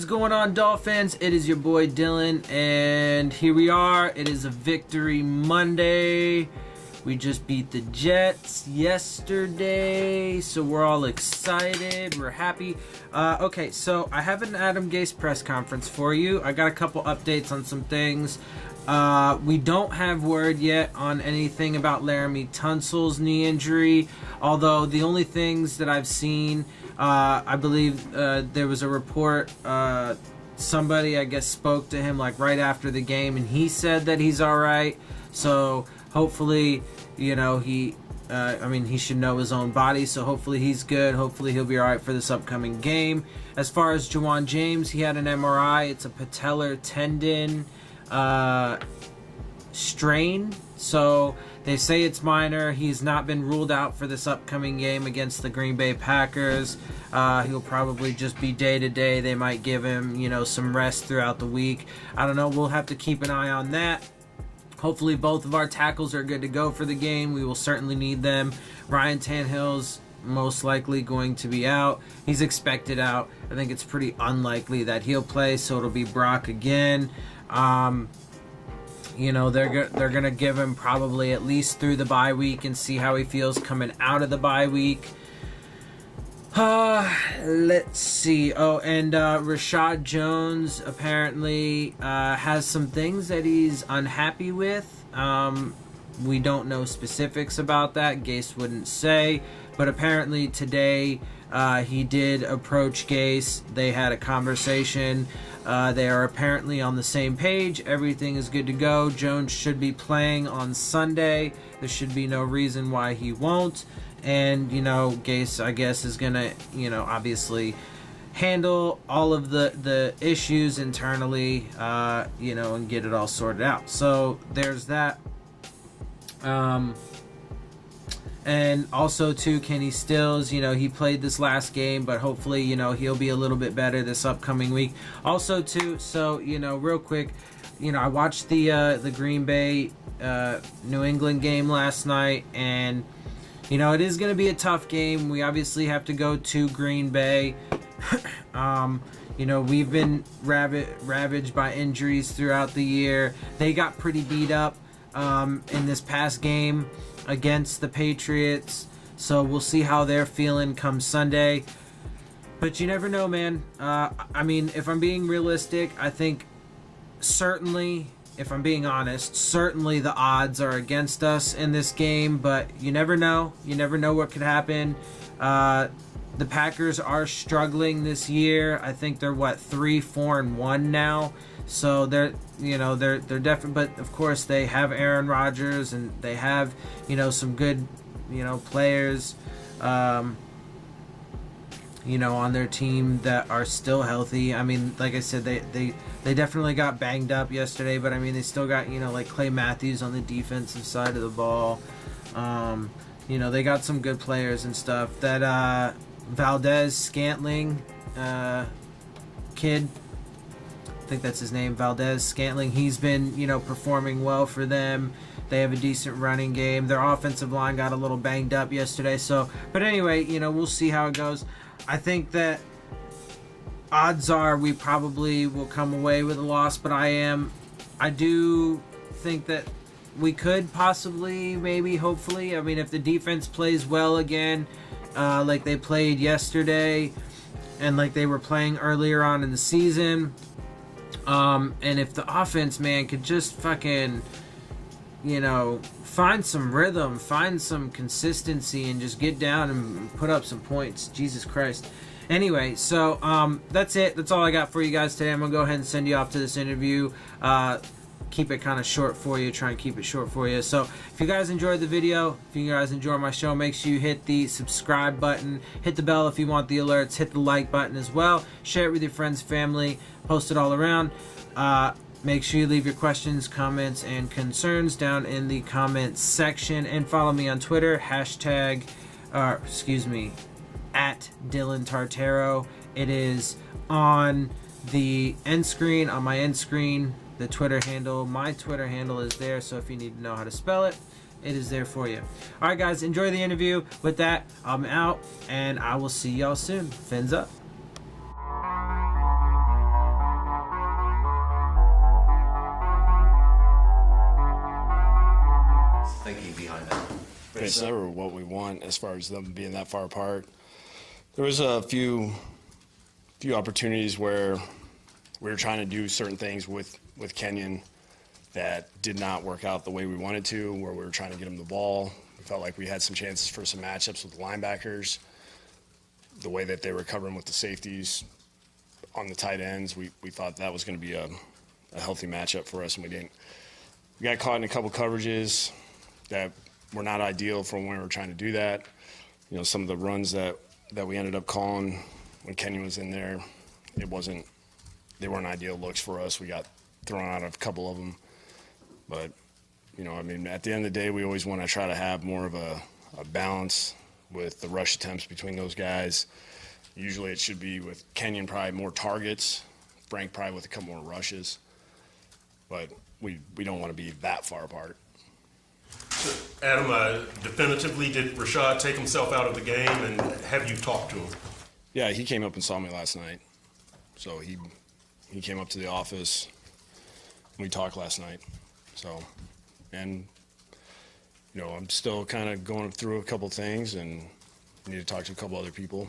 is going on, Dolphins? It is your boy Dillon, and here we are. It is a victory Monday. We just beat the Jets yesterday, so we're all excited. We're happy. Okay, so I have an Adam Gase press conference for you. I got a couple updates on some things. We don't have word yet on anything about Laramie Tunsil's knee injury, although the only things that I've seen, I believe there was a report, somebody I guess spoke to him like right after the game, and he said that he's all right. So hopefully, you know, he should know his own body, so hopefully he's good. Hopefully he'll be all right for this upcoming game. As far as Juwan James, he had an MRI. It's a patellar tendon strain, so they say it's minor. He's not been ruled out for this upcoming game against the Green Bay Packers. He'll probably just be day-to-day. They might give him, you know, some rest throughout the week. I don't know. We'll have to keep an eye on that. Hopefully both of our tackles are good to go for the game. We will certainly need them. Ryan Tannehill's most likely going to be out. He's expected out. I think it's pretty unlikely that he'll play, so it'll be Brock again. You know, they're gonna give him probably at least through the bye week and see how he feels coming out of the bye week. Let's see. Oh, and Reshad Jones apparently has some things that he's unhappy with. We don't know specifics about that. Gase wouldn't say, but apparently today he did approach Gase. They had a conversation. They are apparently on the same page. Everything is good to go. Jones should be playing on Sunday. There should be no reason why he won't. And, you know, Gase, I guess, is going to, you know, obviously handle all of the issues internally, you know, and get it all sorted out. So there's that. And also, too, Kenny Stills, you know, he played this last game, but hopefully, you know, he'll be a little bit better this upcoming week. Also, too, so, you know, real quick, you know, I watched the Green Bay New England game last night, and, you know, it is going to be a tough game. We obviously have to go to Green Bay. You know, we've been ravaged by injuries throughout the year. They got pretty beat up in this past game against the Patriots, so we'll see how they're feeling come Sunday. But you never know, man. I mean, if I'm being realistic, I think certainly, if I'm being honest, certainly the odds are against us in this game, but you never know. You never know what could happen. The Packers are struggling this year. I think they're 3-4-1 now. So they're definitely, but of course they have Aaron Rodgers and they have, you know, some good, you know, players, you know, on their team that are still healthy. I mean, like I said, they definitely got banged up yesterday, but I mean, they still got, you know, like Clay Matthews on the defensive side of the ball. You know, they got some good players and stuff. That Valdez Scantling kid, I think that's his name, Valdez Scantling. He's been, you know, performing well for them. They have a decent running game. Their offensive line got a little banged up yesterday. So, but anyway, you know, we'll see how it goes. I think that odds are we probably will come away with a loss, but I do think that we could possibly, maybe, hopefully. I mean, if the defense plays well again, like they played yesterday and like they were playing earlier on in the season, and if the offense, man, could just fucking, you know, find some rhythm, find some consistency, and just get down and put up some points. Jesus Christ. Anyway, so that's it. That's all I got for you guys today. I'm going to go ahead and send you off to this interview. Keep it kind of short for you. Try and keep it short for you. So if you guys enjoyed the video, if you guys enjoy my show, make sure you hit the subscribe button. Hit the bell if you want the alerts. Hit the like button as well. Share it with your friends, family. Post it all around. Make sure you leave your questions, comments, and concerns down in the comments section. And follow me on Twitter. At Dillon Tartaro. It is on the end screen, on my end screen. The Twitter handle, my Twitter handle is there, so if you need to know how to spell it, it is there for you. Alright guys, enjoy the interview. With that, I'm out, and I will see y'all soon. Fins up. It's never what we want as far as them being that far apart. There was a few opportunities where we were trying to do certain things with Kenyon that did not work out the way we wanted to, where we were trying to get him the ball. We felt like we had some chances for some matchups with the linebackers. The way that they were covering with the safeties on the tight ends, we thought that was going to be a healthy matchup for us, and we didn't. We got caught in a couple coverages that were not ideal for when we were trying to do that. You know, some of the runs that we ended up calling when Kenyon was in there, they weren't ideal looks for us. We got thrown out of a couple of them. But, you know, I mean, at the end of the day, we always want to try to have more of a balance with the rush attempts between those guys. Usually it should be with Kenyon probably more targets, Frank probably with a couple more rushes. But we don't want to be that far apart. So, Adam, definitively, did Reshad take himself out of the game, and have you talked to him? Yeah, he came up and saw me last night. So he came up to the office. We talked last night. So, and, you know, I'm still kind of going through a couple things and need to talk to a couple other people.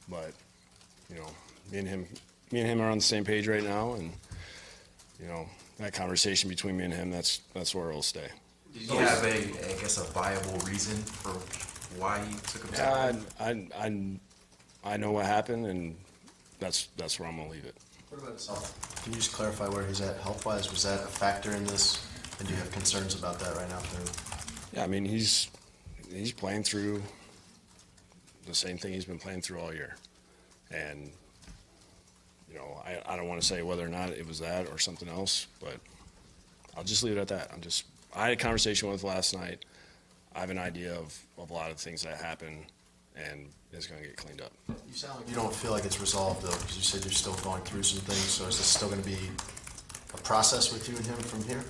But, you know, me and him are on the same page right now, and, you know, that conversation between me and him, that's where it'll stay. Did you have a viable reason for why he took himself out? I know what happened, and that's where I'm gonna leave it. What about his health? Can you just clarify where he's at health-wise? Was that a factor in this? And do you have concerns about that right now for him? Yeah, I mean, he's playing through the same thing he's been playing through all year. And, you know, I don't want to say whether or not it was that or something else, but I'll just leave it at that. I had a conversation with him last night. I have an idea of a lot of things that happen, and it's going to get cleaned up. You sound like you don't feel like it's resolved, though, because you said you're still going through some things. So is this still going to be a process with you and him from here?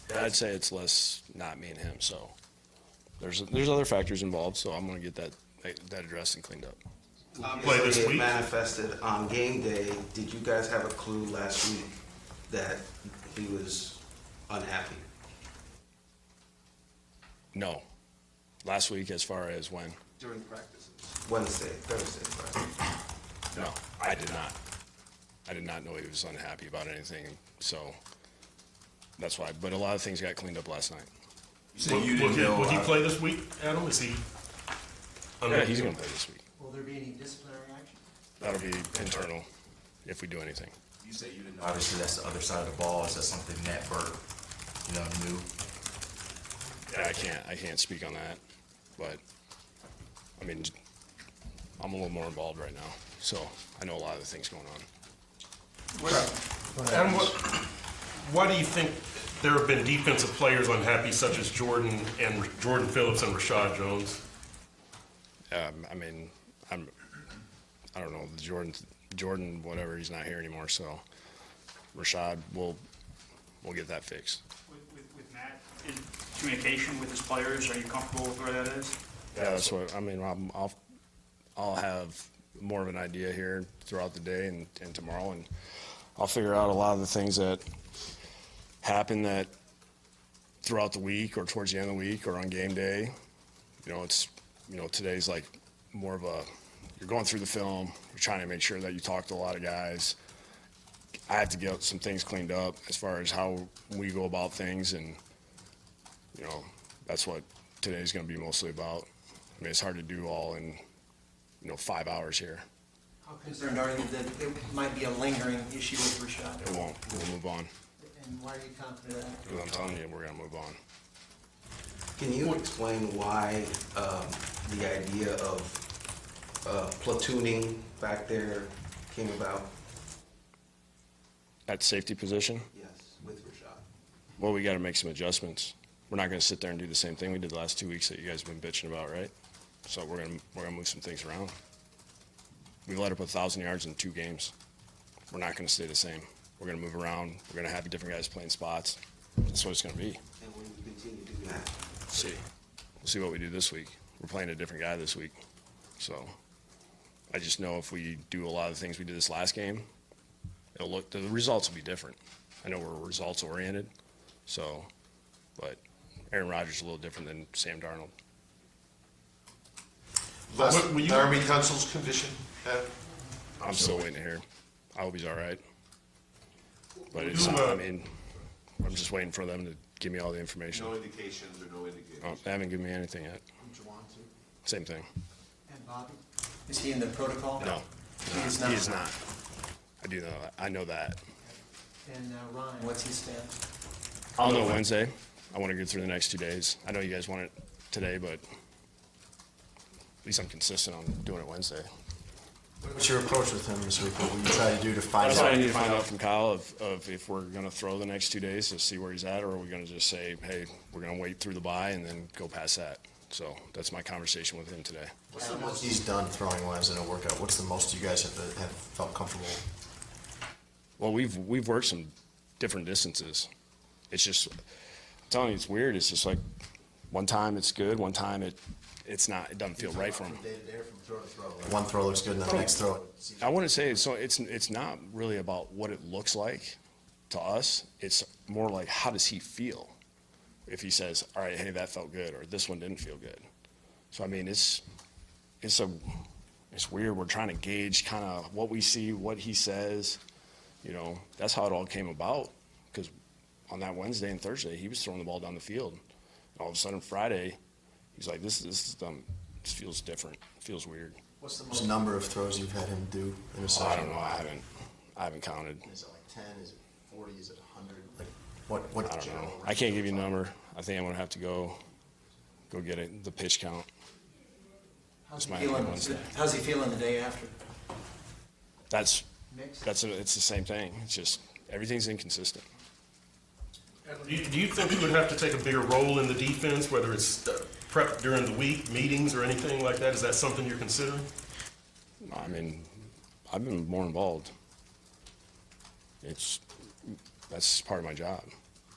Yeah, I'd say it's less not me and him. So there's other factors involved, so I'm going to get that addressed and cleaned up. Play this week? Manifested on game day. Did you guys have a clue last week that he was unhappy? No. Last week, as far as when? During practices. Wednesday, Thursday, Friday. No, I did not. I did not know he was unhappy about anything, so that's why. But a lot of things got cleaned up last night. So you didn't know. Will he play this week, Adam? Is he? Yeah, he's going to play this week. Will there be any disciplinary action? That'll be internal if we do anything. You say you didn't know. Obviously, that's the other side of the ball. Is that something that Burt, knew? Yeah, I can't speak on that, but I mean, I'm a little more involved right now, so I know a lot of the things going on. Adam, why do you think there have been defensive players unhappy, such as Jordan Phillips and Reshad Jones? I mean, I don't know, Jordan, whatever, he's not here anymore, so Reshad, we'll get that fixed. With Matt, in communication with his players, are you comfortable with where that is? Yeah, that's what, I mean, I'll have more of an idea here throughout the day and tomorrow, and I'll figure out a lot of the things that happen that throughout the week or towards the end of the week or on game day. Today's like more of you're going through the film, you're trying to make sure that you talk to a lot of guys. I have to get some things cleaned up as far as how we go about things, and, that's what today's going to be mostly about. I mean, it's hard to do all in, 5 hours here. How concerned are you that it might be a lingering issue with Reshad? It won't. We'll move on. And why are you confident of that? Because I'm telling you, we're going to move on. Can you explain why the idea of platooning back there came about? At safety position, Yes, with Reshad. well, we got to make some adjustments. We're not going to sit there and do the same thing we did the last 2 weeks that you guys have been bitching about, right? So we're gonna move some things around. We've let up 1,000 yards in 2 games. We're not going to stay the same. We're going to move around. We're going to have different guys playing spots. That's what it's going to be. And when you continue doing that, We'll see what we do this week. We're playing a different guy this week. So I just know if we do a lot of the things we did this last game, the results will be different. I know we're results oriented, but Aaron Rodgers is a little different than Sam Darnold. Will you- Laramie Tunsil's condition, I'm still waiting to hear. I hope he's all right. But You, it's, I mean, I'm just waiting for them to give me all the information. no indications or no indications. Oh, they haven't given me anything yet. Same thing. And Bobby? Is he in the protocol? No, He is not. he is not. I do know that. I know that. And Ryan, what's his status? I'll know Wednesday. I want to get through the next 2 days. I know you guys want it today, but at least I'm consistent on doing it Wednesday. What's your approach with him this week? What will you try to do to find That's what I need out? to find out from Kyle of if we're going to throw the next 2 days to see where he's at, or are we going to just say, hey, we're going to wait through the bye and then go past that. So that's my conversation with him today. What's the most he's done throwing wise in a workout? What's the most you guys have felt comfortable? Well, we've worked some different distances. It's just, I'm telling you, it's weird. It's just like one time it's good, one time it's not. It doesn't feel right for him. Day to day or from throw to throw? Like one throw looks good and then the next throw. I wouldn't say so. It's not really about what it looks like to us. It's more like how does he feel? If he says, all right, hey, that felt good, or this one didn't feel good. So I mean, it's weird. We're trying to gauge kind of what we see, what he says. You know, that's how it all came about. Because on that Wednesday and Thursday, he was throwing the ball down the field. And all of a sudden, Friday, he's like, this feels different. It feels weird. What's the most number of throws you've had him do in a I session? don't know. I haven't counted. Is it like 10? Is it 40? Is it 100? Like what I don't general know. range I can't give you a of thought? number. I think I'm gonna have to go get it, the pitch count. How's he my feeling? Wednesday. How's he feeling the day after? It's Mixed? the same thing. It's just everything's inconsistent. Do you think he would have to take a bigger role in the defense, whether it's prep during the week, meetings, or anything like that? Is that something you're considering? I mean, I've been more involved. That's part of my job.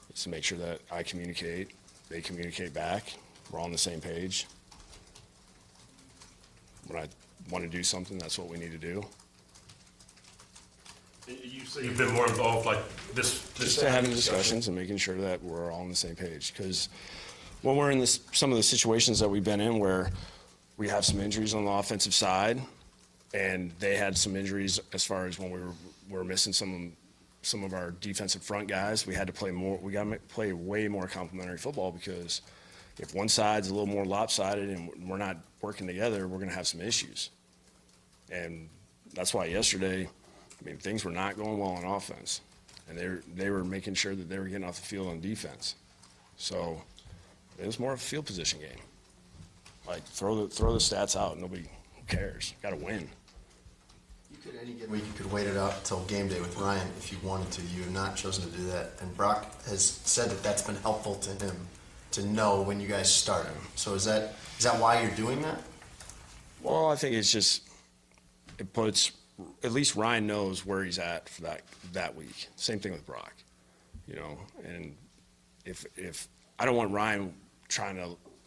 It's to make sure that I communicate, they communicate back, we're all on the same page. When I want to do something, that's what we need to do. You say you've been more involved like this Just having discussions and making sure that we're all on the same page. Because when we're in some of the situations that we've been in where we have some injuries on the offensive side, and they had some injuries as far as when we were missing some of our defensive front guys, we had to play more. We got to play way more complementary football, because if one side's a little more lopsided and we're not working together, we're going to have some issues. And that's why yesterday, I mean, things were not going well on offense, and they were making sure that they were getting off the field on defense. So it was more of a field position game. Like throw the stats out. Who cares? Got to win. You could any given week, you could wait it out till game day with Ryan if you wanted to. You have not chosen to do that. And Brock has said that that's been helpful to him to know when you guys start. So is that why you're doing that? Well, I think it's just, it puts, at least Ryan knows where he's at for that week. Same thing with Brock, you know. And if I don't want Ryan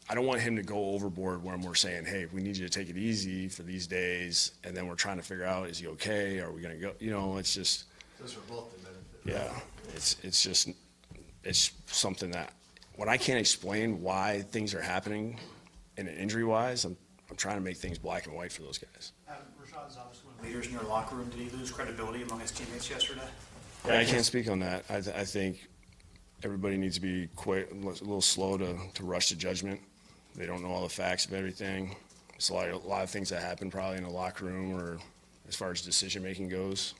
I don't want him to go overboard when we're saying, hey, we need you to take it easy for these days, and then we're trying to figure out, is he okay? Are we going to go? You know, it's just. Those are both the benefit. Yeah, it's something that when I can't explain why things are happening in an injury-wise, I'm trying to make things black and white for those guys. Rashad's obviously one of the leaders in your locker room. Did he lose credibility among his teammates yesterday? Yeah, I can't speak on that. I think everybody needs to be quick, a little slow to rush to judgment. They don't know all the facts of everything. It's a lot of things that happen probably in the locker room or as far as decision-making goes.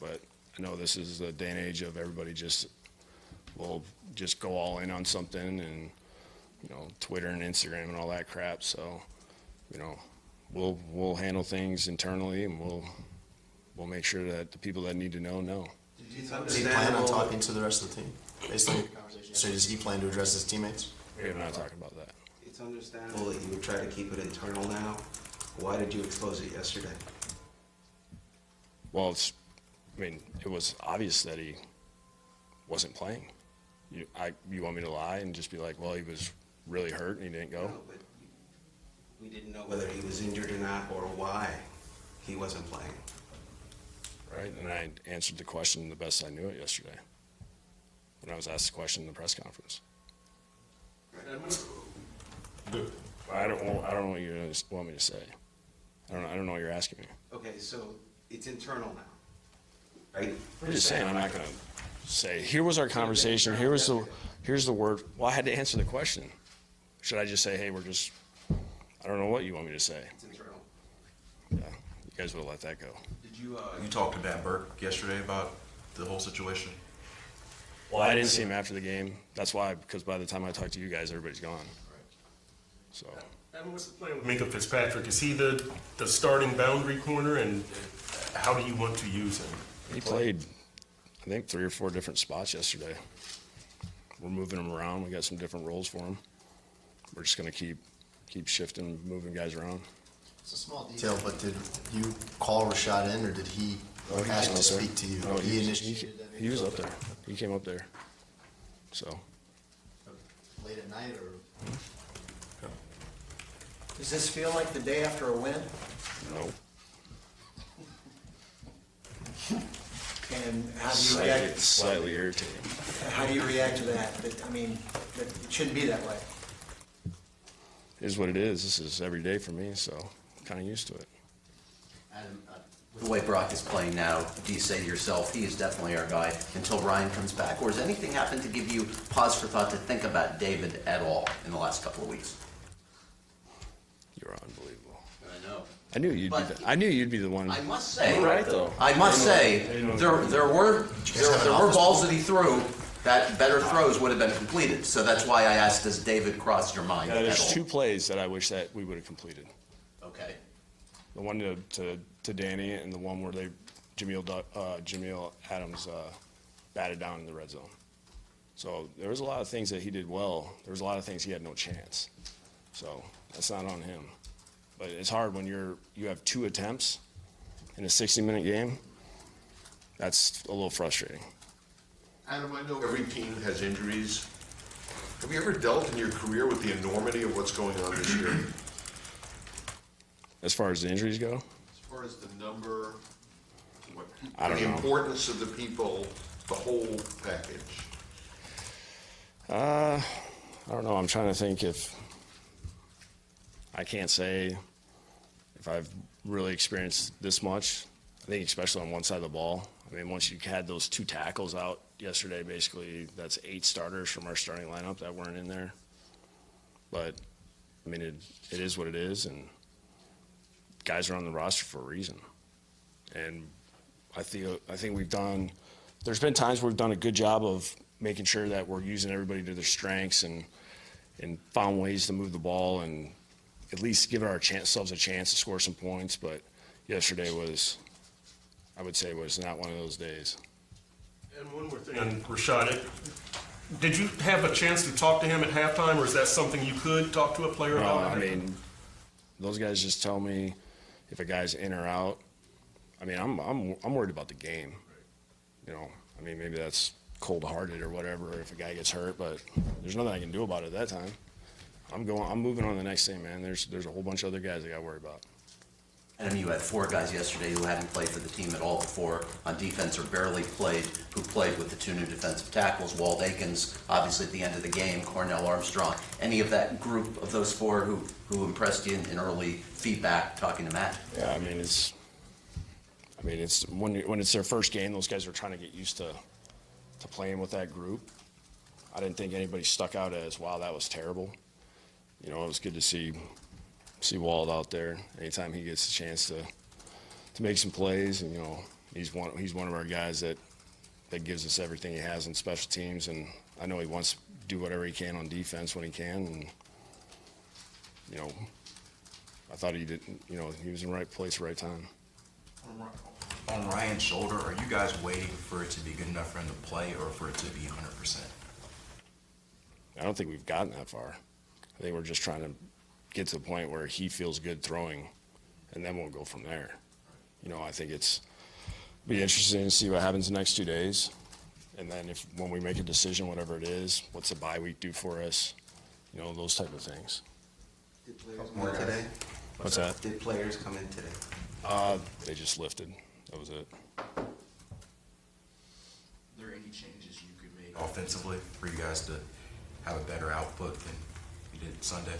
But I know this is the day and age of everybody will just go all in on something, and, you know, Twitter and Instagram and all that crap. So, you know, we'll handle things internally, and we'll make sure that the people that need to know. Does he plan on talking to the rest of the team based on your conversation? So does he plan to address his teammates? We have not talked about that. It's understandable that you would try to keep it internal now. Why did you expose it yesterday? Well, it was obvious that he wasn't playing. You want me to lie and just be like, well, he was really hurt and he didn't go? No, but we didn't know whether he was injured or not, or why he wasn't playing. Right, and I answered the question the best I knew it yesterday when I was asked the question in the press conference. I don't know what you want me to say. I don't know what you're asking me. Okay, so it's internal now, right? I'm just saying I'm not going to say, here was our conversation, here's the word. Well, I had to answer the question. Should I just say, hey, I don't know what you want me to say. It's internal. Yeah, you guys would have let that go. Did you talked to Matt Burke yesterday about the whole situation? Well, I didn't see him after the game. That's why, because by the time I talk to you guys, everybody's gone. So. And what's the plan with Minka Fitzpatrick? Is he the starting boundary corner, and how do you want to use him? He played, I think, 3 or 4 different spots yesterday. We're moving him around. We got some different roles for him. We're just going to keep shifting, moving guys around. It's a small detail, but did you call Reshad in, or did he ask to speak to you? Oh, he initiated that? He was up there. He came up there. So. Late at night, or? Does this feel like the day after a win? No. And how do you react? Slightly irritating. How do you react to that? That it shouldn't be that way. It is what it is. This is every day for me, so I'm kind of used to it. Adam, the way Brock is playing now, do you say to yourself, he is definitely our guy until Ryan comes back? Or has anything happened to give you pause for thought to think about David at all in the last couple of weeks? You're unbelievable. I know. I knew you'd be the one. I must say, You're right though. I must say, there were balls that he threw that better throws would have been completed. So that's why I asked, does David cross your mind at all? There's 2 plays that I wish that we would have completed. Okay. The one to Danny, and the one where Jameel Adams batted down in the red zone. So there was a lot of things that he did well. There was a lot of things he had no chance. So that's not on him. But it's hard when you have 2 attempts in a 60-minute game. That's a little frustrating. Adam, I know every team has injuries. Have you ever dealt in your career with the enormity of what's going on this year? As far as the injuries go? As far as the number, I don't the know. importance of the people, the whole package. I don't know. I'm trying to think if I can't say if I've really experienced this much. I think especially on one side of the ball. I mean, once you had those 2 tackles out yesterday, basically that's 8 starters from our starting lineup that weren't in there. But, I mean, it is what it is, and guys are on the roster for a reason. And I think we've done – there's been times where we've done a good job of making sure that we're using everybody to their strengths and found ways to move the ball and at least give ourselves a chance to score some points. But yesterday was – I would say was not one of those days. And one more thing on Reshad. Did you have a chance to talk to him at halftime, or is that something you could talk to a player about? I mean, those guys just tell me if a guy's in or out. I mean, I'm worried about the game. You know, I mean, maybe that's cold-hearted or whatever if a guy gets hurt, but there's nothing I can do about it at that time. I'm moving on to the next thing, man. There's a whole bunch of other guys I got to worry about. And you had 4 guys yesterday who hadn't played for the team at all before on defense or barely played, who played with the 2 new defensive tackles, Walt Aikens, obviously at the end of the game, Cornell Armstrong. Any of that group of those 4 who impressed you in early feedback talking to Matt? Yeah, I mean, it's when it's their first game, those guys are trying to get used to playing with that group. I didn't think anybody stuck out as, wow, that was terrible. You know, it was good to see Wald out there anytime he gets a chance to make some plays, and you know he's one of our guys that gives us everything he has on special teams, and I know he wants to do whatever he can on defense when he can, and you know I thought he did. You know, he was in the right place, right time. On Ryan's shoulder, are you guys waiting for it to be good enough for him to play, or for it to be 100%? I don't think we've gotten that far. I think we're just trying to get to the point where he feels good throwing, and then we'll go from there. You know, I think it's be interesting to see what happens the next 2 days, and then when we make a decision, whatever it is, what's the bye week do for us? You know, those type of things. Did players come in today? What's that? Did players come in today? They just lifted. That was it. Are there any changes you could make offensively for you guys to have a better output than did Sunday.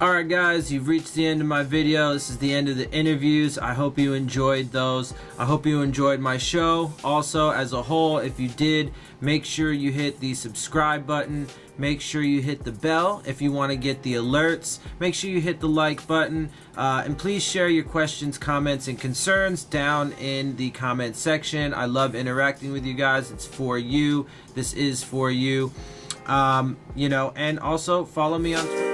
Alright guys, you've reached the end of my video. This is the end of the interviews. I hope you enjoyed those. I hope you enjoyed my show. Also, as a whole, if you did, make sure you hit the subscribe button. Make sure you hit the bell if you want to get the alerts. Make sure you hit the like button. And please share your questions, comments, and concerns down in the comment section. I love interacting with you guys. It's for you. This is for you. And also follow me on Twitter.